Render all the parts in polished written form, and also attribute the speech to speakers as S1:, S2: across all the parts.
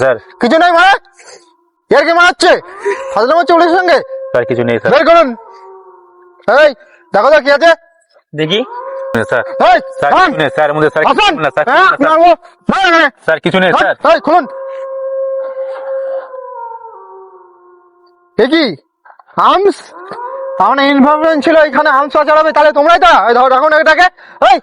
S1: Sir
S2: কিছু নেই মানে এর কি মারাচ্ছে ফাজলামো হচ্ছে পুলিশের সঙ্গে।
S1: স্যার কিছু নেই স্যার।
S2: বের করুন। এই দেখো তো কি আছে
S1: দেখি স্যার।
S2: এই
S1: স্যার
S2: থাম।
S1: কিছু নেই স্যার, মধ্যে স্যার কিছু
S2: আসুন।
S1: নেই, স্যার
S2: হ্যাঁ,
S1: কিছু নেই,
S2: মারবো। মার এখানে।
S1: স্যার কিছু নেই স্যার।
S2: এই খুলুন। এ কি আর্মস আমার ইনফরমেশন ছিল এখানে আর্মস চড়াবে, তাহলে তোমরাই তো এই ধরো এখন এটাকে। এই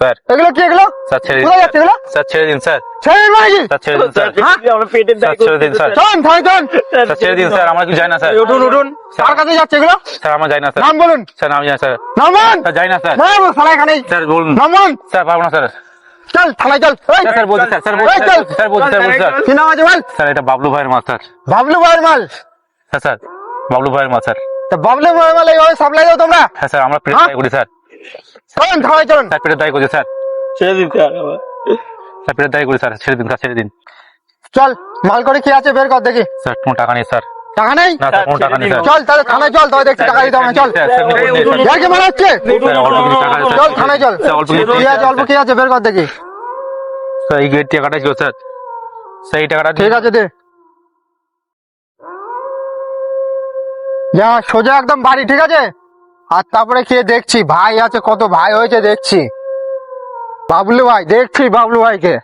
S1: স্যার
S2: এগুলো কি এগুলো
S1: স্যার ছেড়ে দিন
S2: কোথায় যাচ্ছে এগুলো?
S1: স্যার, ছেড়ে দিন স্যার।
S2: ছেড়ে দিন মানে কি?
S1: স্যার ছেড়ে দিন স্যার।
S3: আমরা পেটের
S1: স্যার ছেড়ে দিন স্যার।
S2: চলুন থানায় চলুন।
S1: স্যার ছেড়ে দিন স্যার, আমার কিছু যায় না স্যার।
S2: উঠুন উঠুন। কার কাছে যাচ্ছে এগুলো?
S1: স্যার আমার যায় না স্যার।
S2: নাম বলুন।
S1: স্যার নাম যায় স্যার।
S2: নামান।
S1: স্যার যাই না স্যার।
S2: মারবো শালা এখানেই।
S1: স্যার বলুন।
S2: নামান।
S1: স্যার পারবো না স্যার।
S2: চল থানায় চল। এই,
S1: স্যার বলছি স্যার, স্যার বলছি
S2: এই, চল।
S1: স্যার, বলছি স্যার, বলছি স্যার।
S2: কি নাম আছে বল?
S1: স্যার এটা বাবলু ভাইয়ের মাল স্যার।
S2: বাবলু ভাইয়ের মাল।
S1: হ্যাঁ স্যার, বাবলু ভাইয়ের মাল স্যার।
S2: তা বাবলু ভাইয়ের মাল এইভাবে সাপ্লাই দাও তোমরা?
S1: হ্যাঁ স্যার, আমরা পেটের
S2: হ্যাঁ?
S1: দায় করি স্যার।
S2: চলুন থানায় চলুন।
S1: স্যার পেটের দায় করি স্যার।
S3: ছেড়ে দিতে হবে।
S1: স্যার পেটের দায় করি স্যার, ছেড়ে দিন স্যার, ছেড়ে দিন।
S2: চল মাল করে কি আছে বের কর দেখি।
S1: স্যার কোনো টাকা নেই স্যার।
S2: টাকা নেই?
S1: না স্যার, কোনো টাকা নেই স্যার।
S2: চল তাহলে থানায় চল, তবে দেখছি টাকা দিতে হবে না। চল
S1: স্যার, স্যার, কোনো নেই, স্যার।
S2: ইয়ার কি মারা হচ্ছে?
S1: স্যার অল্প কিছু টাকা আছে, স্যার।
S2: চল থানায় চল।
S1: স্যার অল্প কিছু
S2: কি আছে অল্প কি আছে বের কর দেখি।
S1: স্যার এই গেট টাকাটা ছিল স্যার। স্যার এই টাকাটা
S2: ঠিক আছে দে। যা সোজা একদম বাড়ি, ঠিক আছে? আর তারপরে খেয়ে দেখছি ভাই আছে কত ভাই হয়েছে দেখছি। বাবলু ভাই দেখছি বাবলু ভাইকে।